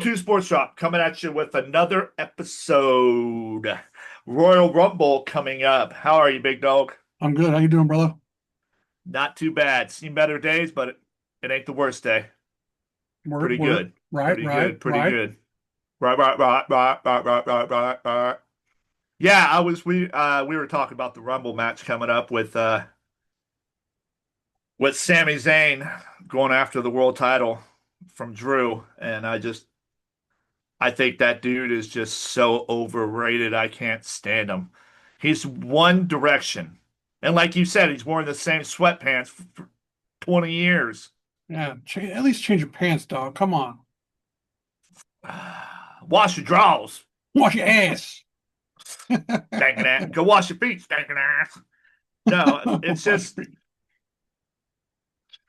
202 Sports Shop coming at you with another episode. Royal Rumble coming up. How are you, big dog? I'm good. How you doing, brother? Not too bad. Seen better days, but it ain't the worst day. Work, Pretty work. good. Right, Pretty right, good. Pretty right. good. Right. Yeah, we were talking about the Rumble match coming up with Sami Zayn going after the world title from Drew, and I think that dude is just so overrated. I can't stand him. He's one direction. And like you said, he's worn the same sweatpants for 20 years. Yeah, at least change your pants, dog. Come on. Wash your drawers, Wash your ass. stinking ass. Go wash your feet, stinking ass. No, it's Wash just your feet.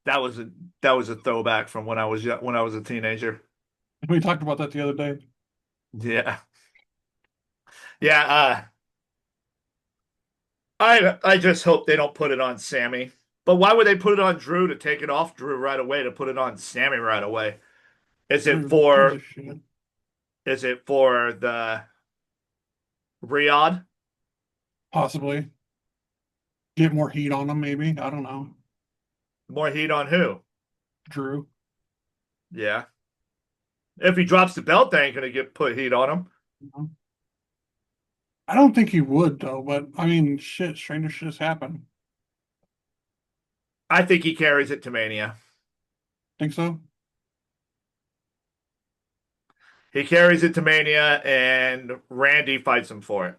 that was a that was a throwback from when I was a teenager. We talked about that the other day. Yeah. Yeah, I just hope they don't put it on Sammy. But why would they put it on Drew to take it off Drew right away to put it on Sammy right away? Is it Who gives a for shit? is it for the Riyadh? Possibly get more heat on them, maybe. I don't know. More heat on who? Drew. Yeah. If he drops the belt, they ain't gonna get put heat on him. You know? I don't think he would though, but I mean, shit, stranger shit has happened. I think he carries it to Mania. Think so? He carries it to Mania and Randy fights him for it.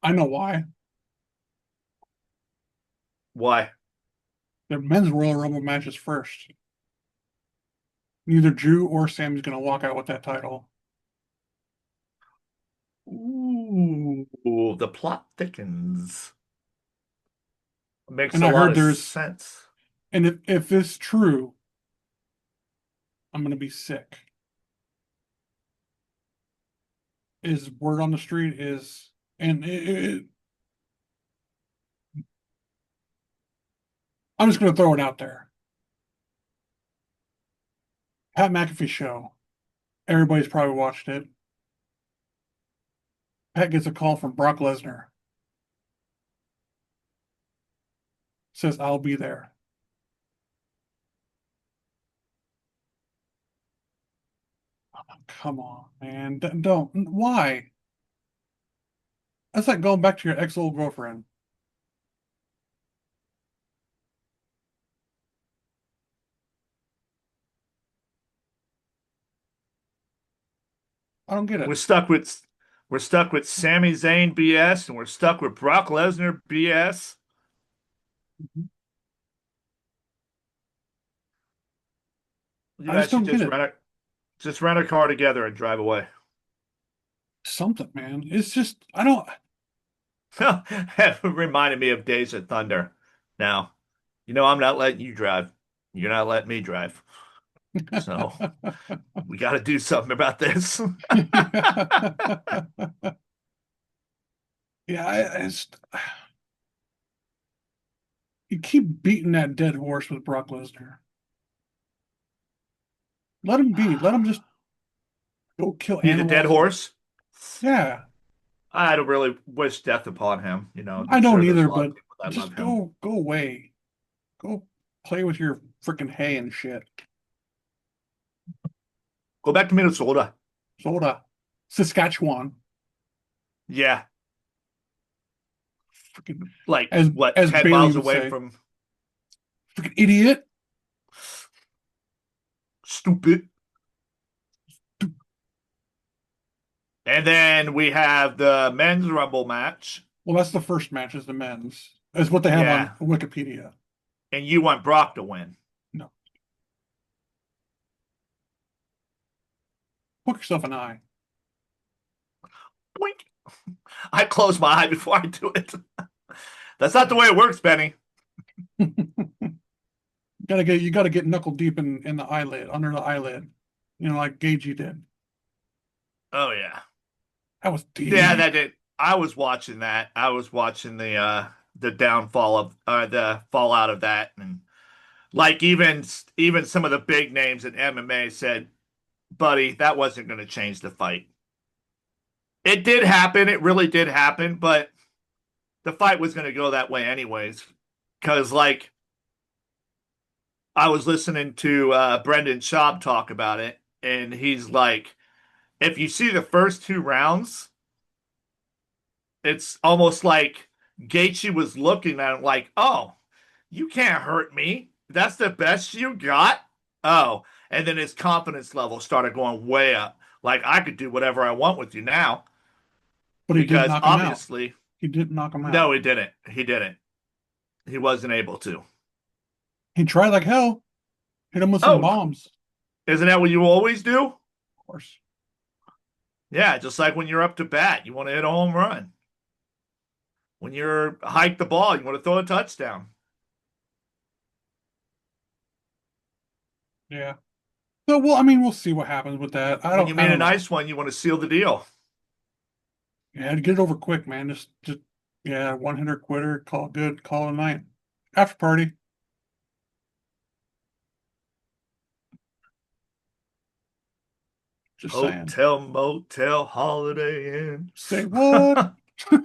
I know why. Why? The men's Royal Rumble match is first. Neither Drew or Sam's gonna walk out with that title. Ooh, the plot thickens. Makes And a I lot heard of there's, sense. and if it's true, I'm gonna be sick. Is word on the street is, and I'm just gonna throw it out there. Pat McAfee show. Everybody's probably watched it. Pat gets a call from Brock Lesnar. Says I'll be there. Come on, man. Don't. Why? That's like going back to your ex old girlfriend. I don't get We're it. stuck with we're stuck with Sami Zayn BS and we're stuck with Brock Lesnar BS. You I just guys should don't get it. just rent a car together and drive away. Something, man. It's just I don't. It reminded me of Days of Thunder. Now, I'm not letting you drive. You're not letting me drive. So we got to do something about this. Yeah, you keep beating that dead horse with Brock Lesnar. Let him be. Let him just go kill Be the dead animals and horse. yeah. I don't really wish death upon him. I I'm don't sure there's either, a lot of but people that love just him. go away. Go play with your freaking hay and shit. Go back to Minnesota. Soda. Saskatchewan. Yeah, Freaking like as what, as 10 Bailey miles would away say. from Freaking idiot. stupid. And then we have the men's Rumble match. Well, that's the first match is the men's. That's what they have on Yeah, Wikipedia. and you want Brock to win. No. Hook yourself an eye. Boink. I close my eye before I do it. That's not the way it works, Benny. You gotta get knuckle deep in the eyelid, under the eyelid. Like Gagey did. Oh yeah. That was Yeah, deep. that did. I was watching that. I was watching the downfall of the fallout of that, and like even some of the big names in MMA said buddy, that wasn't going to change the fight. It did happen. It really did happen, but the fight was going to go that way anyways. Because, like, I was listening to Brendan Schaub talk about it, and he's like, if you see the first two rounds, it's almost like Gaethje was looking at him like, oh, you can't hurt me. That's the best you got? Oh. And then his confidence level started going way up. Like, I could do whatever I want with you now. But he did Because knock him out. obviously, He did knock him no, out. he didn't. He didn't. He wasn't able to. He tried like hell. Hit him with some Oh, bombs, isn't that what you always do? of course. Yeah, just like when you're up to bat, you want to hit a home run. When you're hike the ball, you want to throw a touchdown. Yeah. So, well, I mean, we'll see what happens with that. When you I meet a don't know. nice one, you want to seal the deal. Yeah, to get it over quick, man. Yeah, one hitter quitter, call it good, call it a night. After party. Just saying. Hotel, motel, Holiday Inn. Say what? We're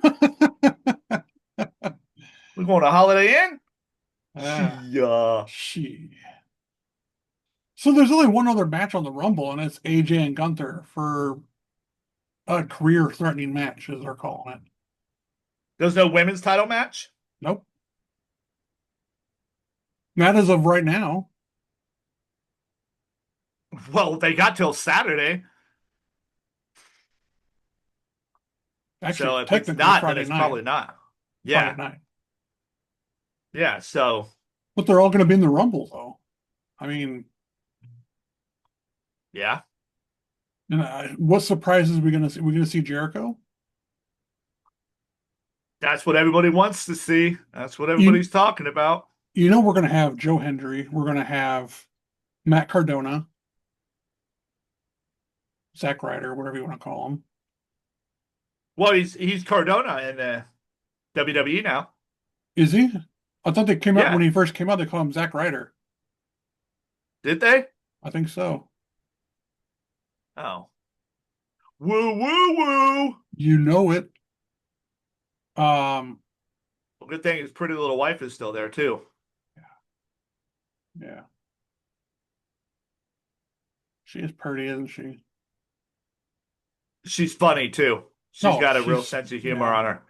going to Holiday Inn? Ah, Yeah. she. So there's only one other match on the Rumble, and it's AJ and Gunther for a career-threatening match, as they're calling it. There's no women's title match? Nope. Not as of right now. Well, they got till Saturday. Actually, So if it's technically not, then Friday it's night. probably not. Friday Yeah. night. Yeah. So, But they're all going to be in the Rumble, though. I mean, yeah. what surprises are we going to see? We're going to see Jericho. That's what everybody wants to see. That's what You everybody's talking about. you know we're going to have Joe Hendry. We're going to have Matt Cardona, Zack Ryder, whatever you want to call him. Well, he's Cardona in the WWE now. Is he? I thought they came out when Yeah. he first came out. They called him Zack Ryder. Did they? I think so. Oh. Woo woo woo. You know it. Um, Well, good thing his pretty little wife is still there too. yeah, she is pretty, isn't she? She's funny too. She's No, got a real sense of humor yeah. on her.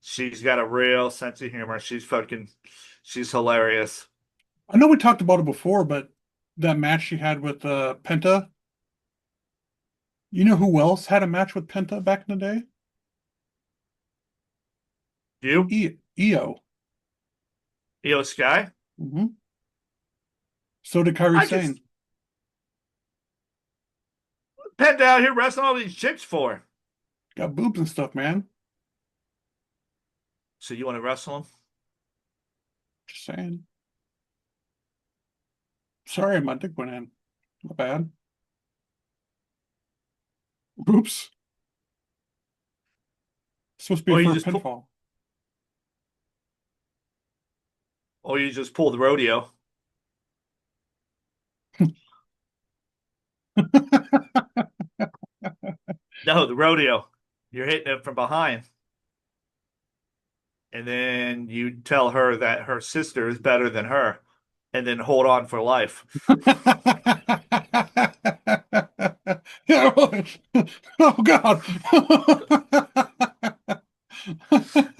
She's got a real sense of humor. She's hilarious. I know we talked about it before, but that match she had with Penta. You know who else had a match with Penta back in the day? You? EO. Io Sky? Hmm. So did Kairi I could Sane. penned out here wrestling all these chicks for. Got boobs and stuff, man. So you want to wrestle him? Just saying. Sorry, my dick went in. Not bad. Oops. It's supposed to be Or you for a just pull pinfall. or you just pull the rodeo. No, the rodeo. You're hitting it from behind. And then you tell her that her sister is better than her, and then hold on for life. Yeah, oh God.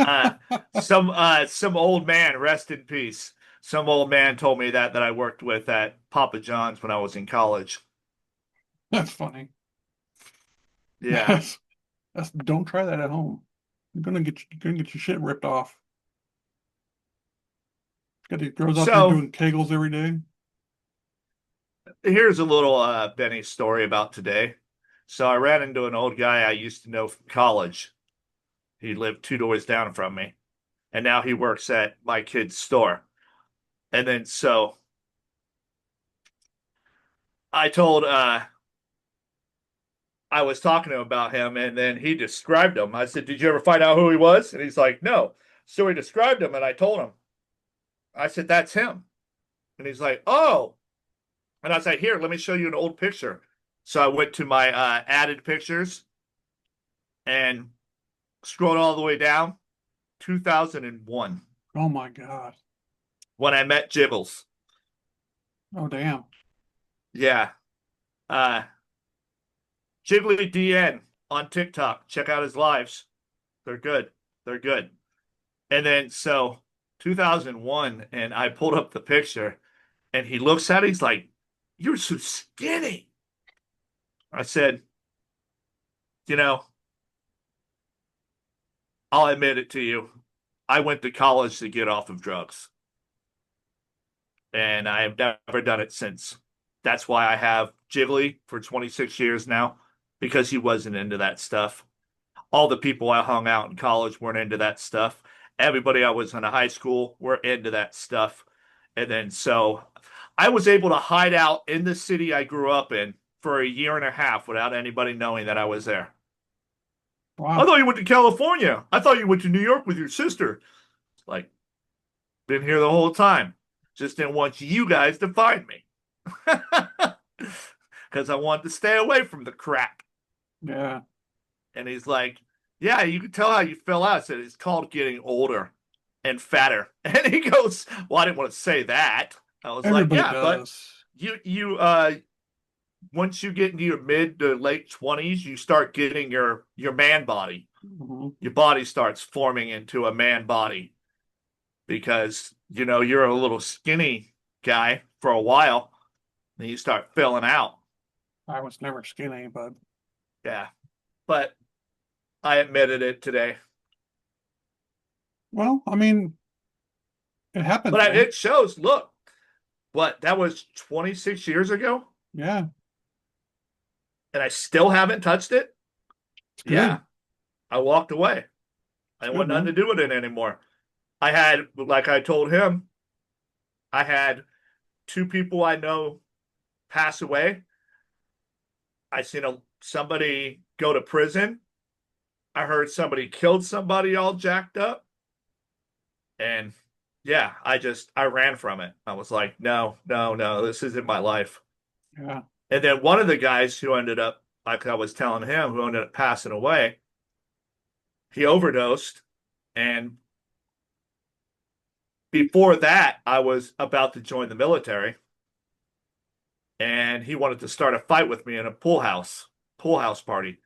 Uh, some old man, rest in peace. Some old man told me that I worked with at Papa John's when I was in college. That's funny. Yeah. That's don't try that at home. You're gonna get your shit ripped off. Got these girls out there So doing kegels every day. here's a little Benny story about today. So I ran into an old guy I used to know from college. He lived two doors down from me, and now he works at my kid's store. And then so I told I was talking to him about him, and then he described him. I said, "Did you ever find out who he was?" And he's like, "No." So he described him, and I told him. I said, "That's him." And he's like, "Oh." And I said, "Here, let me show you an old picture." So I went to my added pictures and scrolled all the way down. 2001 Oh my God. when I met Jibbles. Oh damn. Yeah. Uh, Jiggly DN on TikTok. Check out his lives. They're good. They're good. And then so 2001, and I pulled up the picture, and he looks at it. He's like, "You're so skinny." I said, "You know, I'll admit it to you. I went to college to get off of drugs, and I have never done it since. That's why I have Jiggly for 26 years now, because he wasn't into that stuff. All the people I hung out in college weren't into that stuff. Everybody I was in high school were into that stuff. And then so I was able to hide out in the city I grew up in for a year and a half without anybody knowing that I was there. I Wow. thought you went to California. I thought you went to New York with your sister. Like, been here the whole time. Just didn't want you guys to find me. Because I wanted to stay away from the crack. Yeah. And he's like, "Yeah, you can tell how you fell out." I said, "It's called getting older and fatter." And he goes, "Well, I didn't want to say that." I was like, Everybody "Yeah, but does. you once you get into your mid to late 20s, you start getting your man body. Hmm. Your body starts forming into a man body because you're a little skinny guy for a while, then you start filling out." I was never skinny, but Yeah, but I admitted it today. well, I mean, it happens, But man. it shows, look, what, that was 26 years ago, Yeah, and I still haven't touched it? it's Yeah, good. I walked away. I It's didn't good, want nothing to man. do with it anymore. I had, like I told him, I had two people I know pass away. I seen somebody go to prison. I heard somebody killed somebody all jacked up. And yeah, I ran from it. I was like, no, no, no, this isn't my life. Yeah. And then one of the guys who ended up, like I was telling him, who ended up passing away, he overdosed. And before that, I was about to join the military, and he wanted to start a fight with me in a pool house party.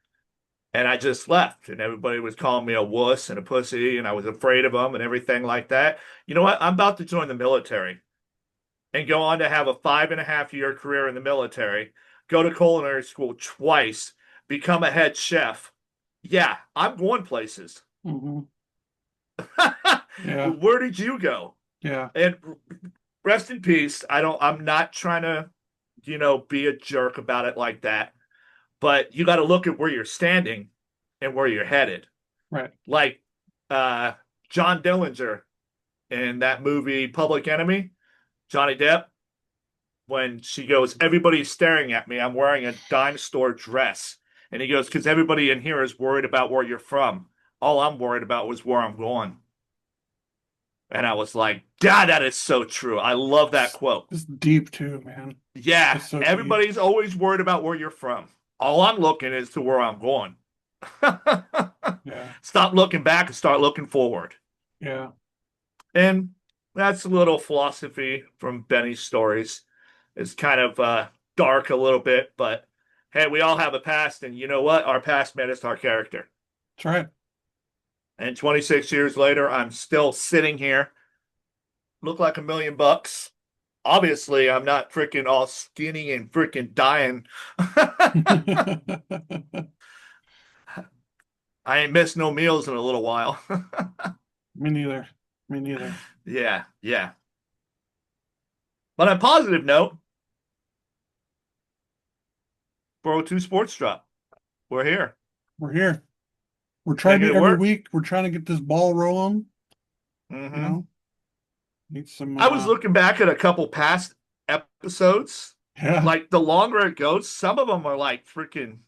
And I just left, and everybody was calling me a wuss and a pussy, and I was afraid of them and everything like that. You know what? I'm about to join the military and go on to have a 5.5 year career in the military, go to culinary school twice, become a head chef. Yeah, I'm going places. Hmm. Yeah. Where did you go? Yeah. And rest in peace. I'm not trying to, be a jerk about it like that. But you got to look at where you're standing and where you're headed. Right. Like uh, John Dillinger in that movie Public Enemy, Johnny Depp, when she goes, "Everybody's staring at me. I'm wearing a dime store dress." And he goes, "Because everybody in here is worried about where you're from. All I'm worried about was where I'm going." And I was like, God, that is so true. I love that quote. It's deep too, man. Yeah, It's so deep. everybody's always worried about where you're from. All I'm looking is to where I'm going. Yeah. Stop looking back and start looking forward. Yeah. And that's a little philosophy from Benny's stories. It's kind of dark a little bit, but hey, we all have a past, and you know what? Our past made us our character. That's right. And 26 years later, I'm still sitting here, look like $1 million. Obviously, I'm not freaking all skinny and freaking dying. I ain't missed no meals in a little while. Me neither. Me neither. Yeah, yeah. But on a positive note, 402 Sports Drop. We're here, We're here. We're trying making to it every work. week. We're trying to get this ball rolling. You Hmm. know, need some. I was looking back at a couple past episodes. Yeah. Like the longer it goes, some of them are like freaking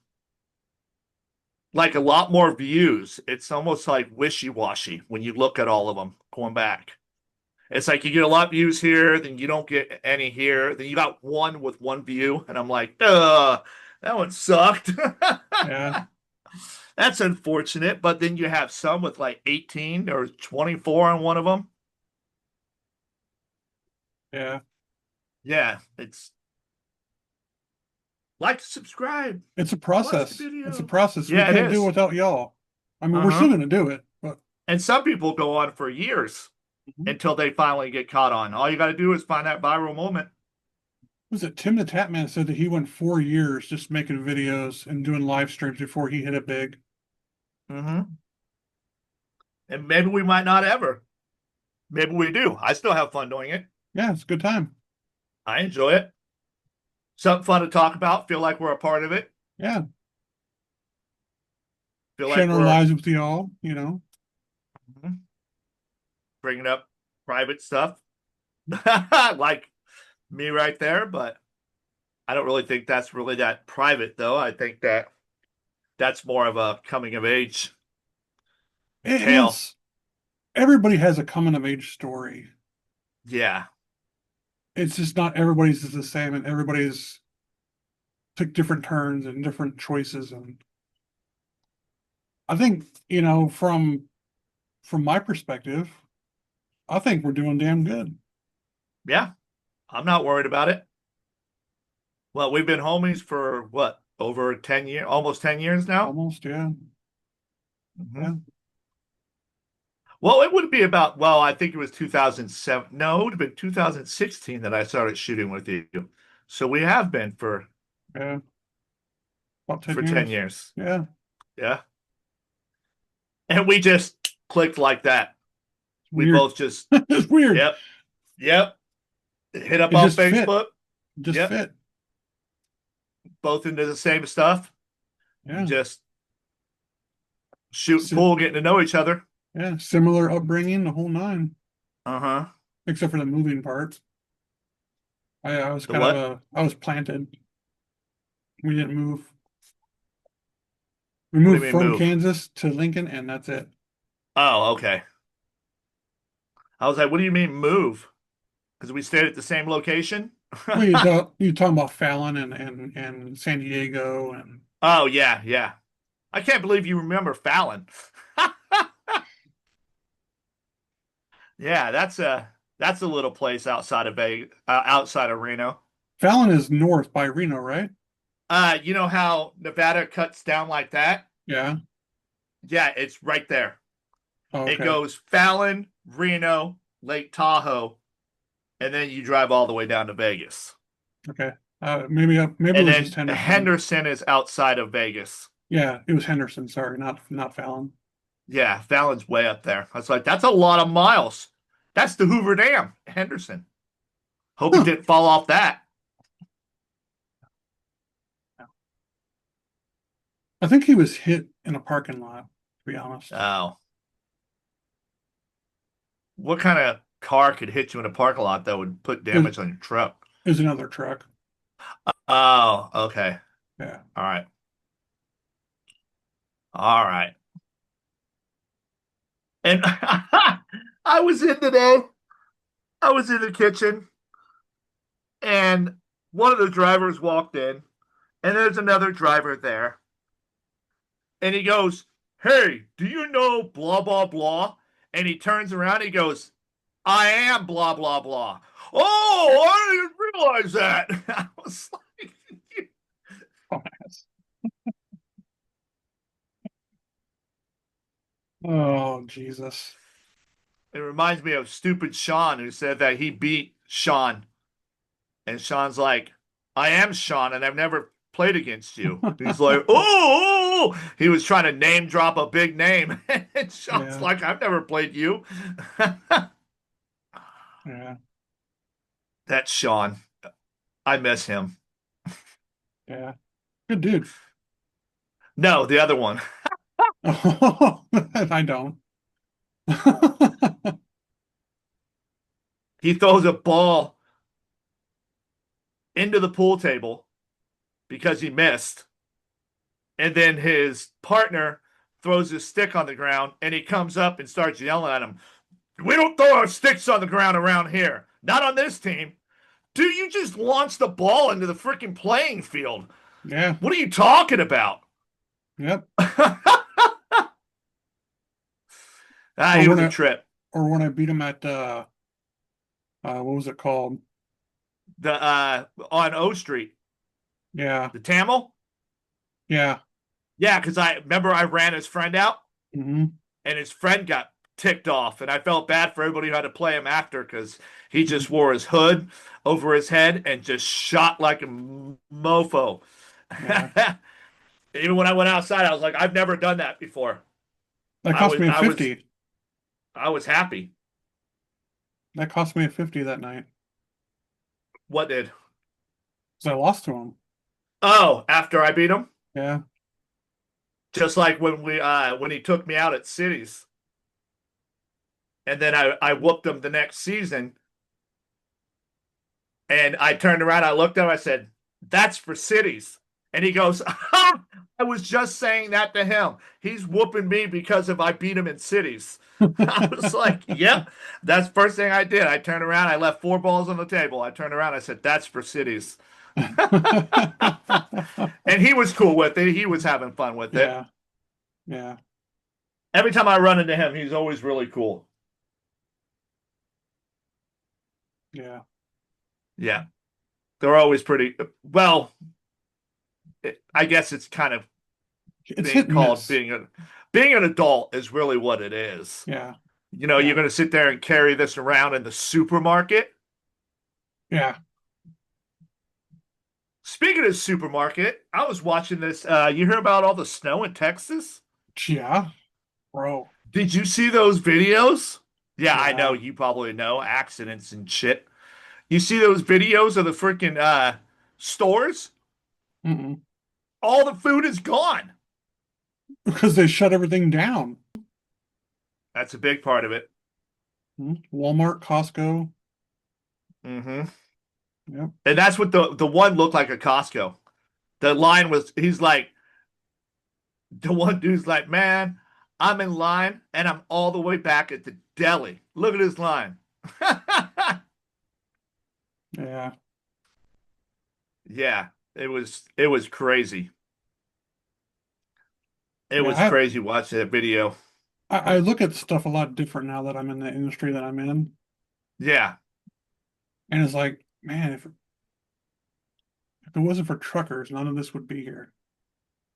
like a lot more views. It's almost like wishy-washy when you look at all of them going back. It's like you get a lot of views here, then you don't get any here, then you got one with one view, and I'm like, That one sucked. Yeah, That's unfortunate. But then you have some with like 18 or 24 on one of them. yeah. Yeah, it's like, subscribe, It's a watch the process. It's a video. process. We Yeah, it can't do it is. without y'all. I mean, we're still Uh-huh. gonna do it, but And some people go on for years until they finally get caught on. All you got to do is find that viral moment. was it Tim the Tatman said that he went 4 years just making videos and doing live streams before he hit it big. Hmm. And maybe we might not ever. Maybe we do. I still have fun doing it. Yeah, it's a good time. I enjoy it. Something fun to talk about. Feel like we're a part of it. Yeah, Feel like sharing our we're lives with y'all, you know. bringing up private stuff, like me right there. But I don't really think that's really that private, though. I think that that's more of a coming of age tale. It's everybody has a coming of age story. Yeah. It's just not everybody's is the same, and everybody's took different turns and different choices. And I think, from my perspective, I think we're doing damn good. Yeah. I'm not worried about it. Well, we've been homies for what, over 10 years, almost 10 years now? Almost, yeah. Yeah. Hmm. Well, it would be about, well, I think it was 2007. No, it would have been 2016 that I started shooting with you. So we have been Yeah. About 10 for 10 years. years. Yeah. Yeah. And we just clicked like that. We Weird. both just, It's weird. yep, yep, hit up It on just fit. Facebook. It just Yep, fit. both into the same stuff. Yeah. Just shoot and Si pull, getting to know each other. yeah. Similar upbringing, the whole nine, Uh-huh. except for the moving part. I was The kind of what? I was planted. We didn't move. We What do you moved mean from move? Kansas to Lincoln, and that's it. Oh, okay. I was like, what do you mean move? Because we stayed at the same location? Well, you talking about Fallon and San Diego and Oh, yeah, yeah. I can't believe you remember Fallon. Yeah, that's a little place outside of Vegas, outside of Reno. Fallon is north by Reno, right? You know how Nevada cuts down like that? Yeah. Yeah, it's right there. Oh, It okay. goes Fallon, Reno, Lake Tahoe, and then you drive all the way down to Vegas. Okay. Maybe it And was just then Henderson. Henderson is outside of Vegas. Yeah, it was Henderson. Sorry, not Fallon. Yeah, Fallon's way up there. I was like, that's a lot of miles. That's the Hoover Dam, Henderson. Hope it Huh. didn't fall off that. I think he was hit in a parking lot, to be honest. Oh, what kind of car could hit you in a parking lot that would put It was, damage on your truck? it was another truck. Oh, okay. Yeah. All right. All right. And I was in today. I was in the kitchen, and one of the drivers walked in, and there's another driver there. And he goes, "Hey, do you know blah, blah, blah?" And he turns around, he goes, "I am blah, blah, blah." Oh, I didn't realize that. I was like, Oh, oh, Jesus. it reminds me of stupid Sean who said that he beat Sean. And Sean's like, "I am Sean and I've never played against you." He's like, "Oh, he was trying to name drop a big name." And Sean's Yeah. like, "I've never played you." Yeah. That's Sean. I miss him. Yeah. Good dude. No, the other one. Oh, I don't. He throws a ball into the pool table because he missed. And then his partner throws his stick on the ground and he comes up and starts yelling at him. "We don't throw our sticks on the ground around here. Not on this team." Dude, you just launched the ball into the freaking playing field. Yeah. What are you talking about? Yep. Or He when was a I trip. beat him at what was it called? The on O Street, Yeah. the Tamil. Yeah. Yeah, because I remember I ran his friend out, Hmm. and his friend got ticked off, and I felt bad for everybody who had to play him after because he just Hmm. wore his hood over his head and just shot like a mofo. Yeah. Even when I went outside, I was like, I've never done that before. That I cost was me a I was 50. I was happy. That cost me a 50 that night. What did? Because I lost to him. Oh, after I beat him, Yeah. just like when he took me out at Cities, and then I whooped him the next season. And I turned around, I looked at him, I said, "That's for Cities." And he goes, I was just saying that to him. He's whooping me because if I beat him in Cities. I was like, yep, that's the first thing I did. I turned around, I left 4 balls on the table. I turned around, I said, "That's for Cities." And he was cool with it. He was having fun with it. Yeah. Yeah. Every time I run into him, he's always really cool. Yeah. Yeah, they're always pretty well. I guess it's kind of It's hit being and called miss. being an adult is really what it is. Yeah. You know, you're Yeah. going to sit there and carry this around in the supermarket. Yeah. Speaking of supermarket, I was watching this. You hear about all the snow in Texas? Yeah. Bro. Did you see those videos? Yeah, I know Yeah. you probably know accidents and shit. You see those videos of the freaking stores? Mm-mm. All the food is gone. Because they shut everything down. That's a big part of it. Walmart, Costco. Hmm. Yep. And that's what the one looked like a Costco. The line was, he's like, the one dude's like, man, I'm in line and I'm all the way back at the deli. Look at this line. Yeah. Yeah, it was crazy. It Yeah. was crazy watching that video. I look at stuff a lot different now that I'm in the industry that I'm in. Yeah. And it's like, man, if it wasn't for truckers, none of this would be here.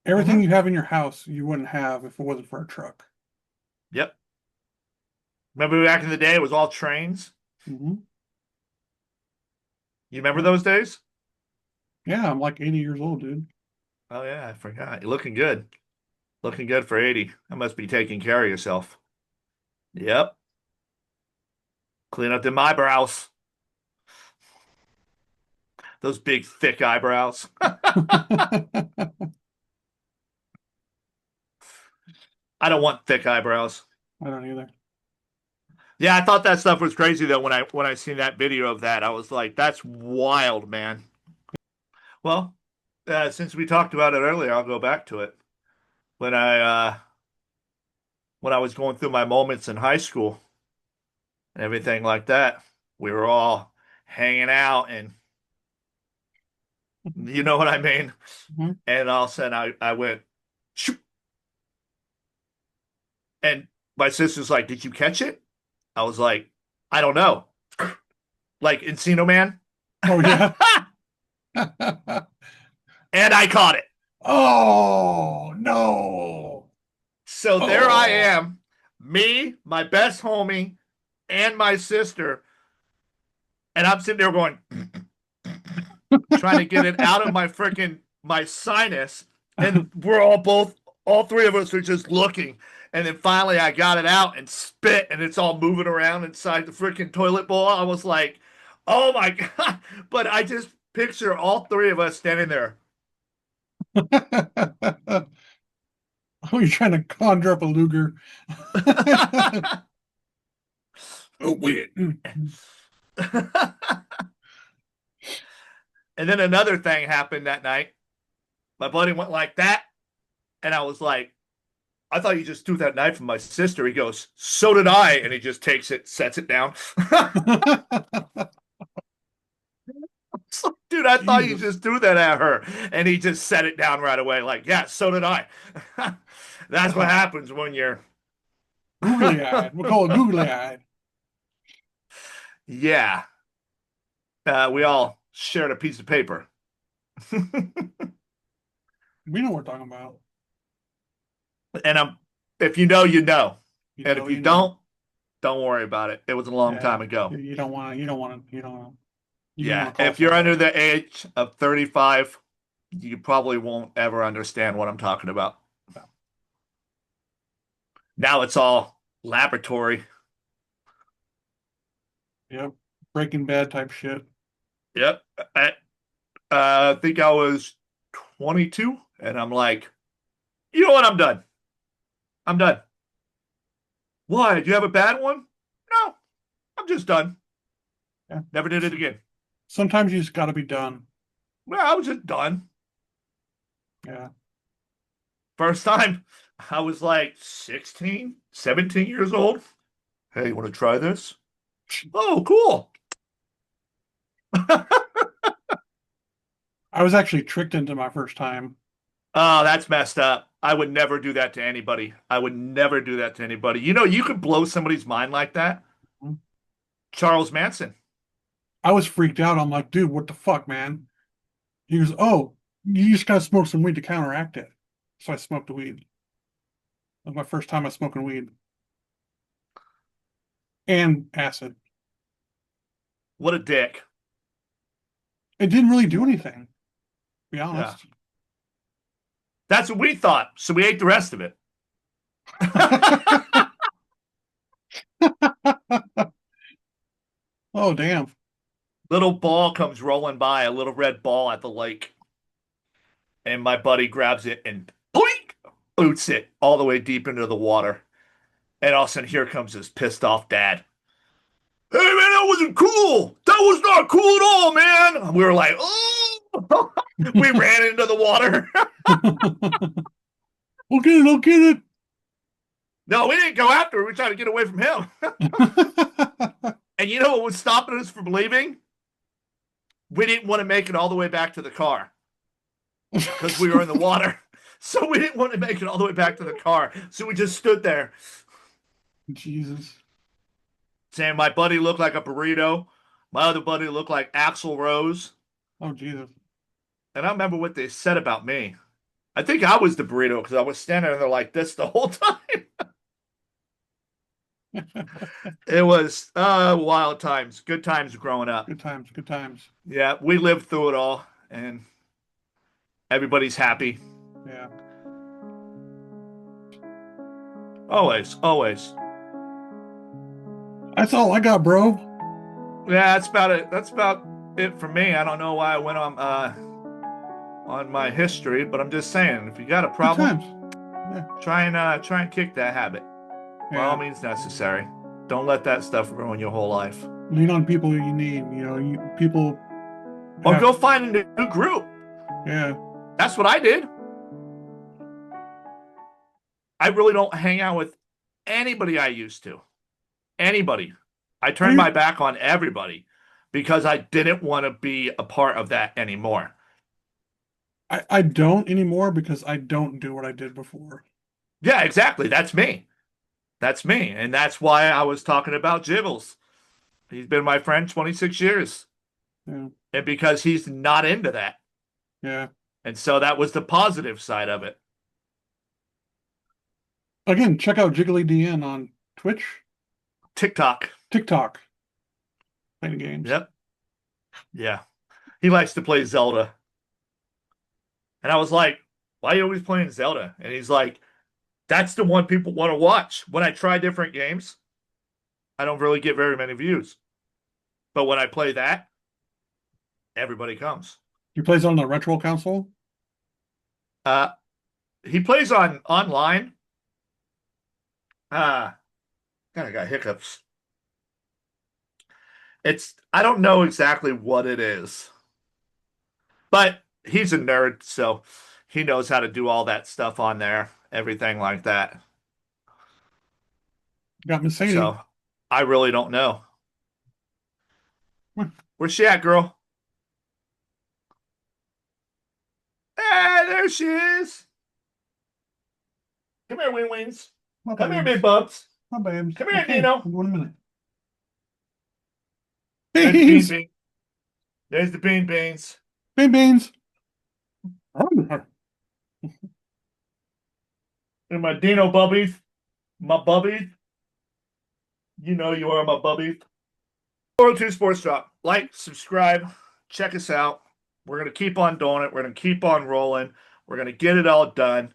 Everything Hmm. you have in your house, you wouldn't have if it wasn't for a truck. Yep. Remember back in the day, it was all trains. Hmm. You remember Yep. those days? Yeah, I'm like 80 years old, dude. Oh yeah, I forgot. You're looking good. Looking good for 80. I must be taking care of yourself. Yep. Clean up them eyebrows. Those big thick eyebrows. I don't want thick eyebrows. I don't either. Yeah, I thought that stuff was crazy though when I seen that video of that. I was like, that's wild, man. Well, since we talked about it earlier, I'll go back to it. When I when I was going through my moments in high school and everything like that, we were all hanging out and you know what I mean? Mhm. And all of a sudden I went shoop, and my sister's like, "Did you catch it?" I was like, "I don't know." Like Encino Man. Oh yeah. And I caught it. Oh no. So there I Oh. am, me, my best homie, and my sister, and I'm sitting there going, trying to get it out of my sinus, and we're all three of us are just looking. And then finally I got it out and spit, and it's all moving around inside the freaking toilet bowl. I was like, oh my God. But I just picture all three of us standing there. Oh, you're trying to conjure up a Luger. Oh wait. And then another thing happened that night. My buddy went like that, and I was like, I thought you just threw that knife at my sister. He goes, so did I. And he just takes it, sets it down. It's like, dude, I thought you Jesus. just threw that at her. And he just set it down right away. Like, yeah, so did I. That's what Oh, happens when you're, googly eyed. We'll call it googly eyed. yeah. We all shared a piece of paper. We know what we're talking about. And if you know, you know. You And know, if you you know. don't worry about it. It was a long Yeah. time ago. You don't want to, you don't want to, you don't Yeah. want to call If you're under somebody. the age of 35, you probably won't ever understand what I'm talking about. Now it's all laboratory. Yep. Breaking Bad type shit. Yep. I think I was 22, and I'm like, you know what? I'm done. I'm done. Why? Do you have a bad one? No, I'm just done. Yeah. Never did it again. Sometimes you just got to be done. Well, I was just done. Yeah. First time, I was like 16, 17 years old. Hey, you want to try this? Oh, cool. I was actually tricked into my first time. Oh, that's messed up. I would never do that to anybody. I would never do that to anybody. You know, you could blow somebody's mind like that. Charles Manson. I was freaked out. I'm like, dude, what the fuck, man? He goes, oh, you just gotta smoke some weed to counteract it. So I smoked the weed. That was my first time I was smoking weed and acid. What a dick. It didn't really do anything, to be Yeah. honest. That's what we thought. So we ate the rest of it. Oh, damn. Little ball comes rolling by, a little red ball at the lake. And my buddy grabs it and boink, boots it all the way deep into the water. And all of a sudden, here comes this pissed off dad. Hey, man, that wasn't cool. That was not cool at all, man. We were like, oh, we ran into the water. I'll get it, I'll get it. No, we didn't go after him. We tried to get away from him. And you know what was stopping us from leaving? We didn't want to make it all the way back to the car because we were in the water. So we didn't want to make it all the way back to the car. So we just stood there Jesus. saying my buddy looked like a burrito. My other buddy looked like Axl Rose. Oh, Jesus. And I remember what they said about me. I think I was the burrito because I was standing there like this the whole time. It was wild times, good times growing up. Good times, good times. Yeah, we lived through it all, and everybody's happy. Yeah. Always, always. That's all I got, bro. Yeah, that's about it. That's about it for me. I don't know why I went on my history, but I'm just saying, if you got a Good problem, times. Yeah. try and kick that habit by all Yeah. means necessary. Don't let that stuff ruin your whole life. Lean on people you need. People Or have, go find a new group. yeah. That's what I did. I really don't hang out with anybody I used to. Anybody. I turned my back on everybody because I didn't want to be a part of that anymore. I don't anymore because I don't do what I did before. Yeah, exactly. That's me. That's me. And that's why I was talking about Jiggles. He's been my friend 26 years. Yeah. And because he's not into that. Yeah. And so that was the positive side of it. Again, check out Jiggly DN on Twitch, TikTok. TikTok, playing games. Yep. Yeah. He likes to play Zelda. And I was like, why are you always playing Zelda? And he's like, that's the one people want to watch. When I try different games, I don't really get very many views. But when I play that, everybody comes. He plays on the retro console. Uh, he plays on online. Kind of got hiccups. I don't know exactly what it is, but he's a nerd, so he knows how to do all that stuff on there, everything like that. Got Mercedes. So I really don't know. Where's she at, girl? there she is. Come here, Wing Wings. My Come here, Big babes. Bubs. My babes. Come here, Okay, Dino. in 1 minute. There's the bean Beans! bean. There's the bean beans. Beans! And my Dino bubbies. My bubbies. You know you are my bubbies. 402 Sports Drop. Like, subscribe, check us out. We're going to keep on doing it. We're going to keep on rolling. We're going to get it all done.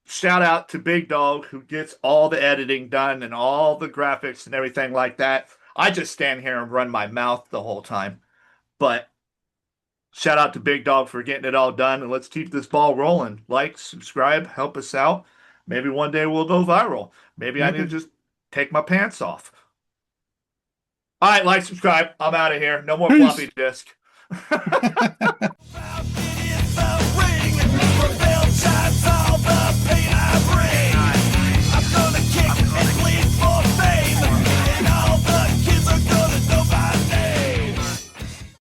Shout out to Big Dog who gets all the editing done and all the graphics and everything like that. I just stand here and run my mouth the whole time. But shout out to Big Dog for getting it all done. And let's keep this ball rolling. Like, subscribe, help us out. Maybe one day we'll go viral. Maybe I need to Maybe. just take my pants off. All right, like, subscribe. I'm out of here. No more floppy Peace! disk.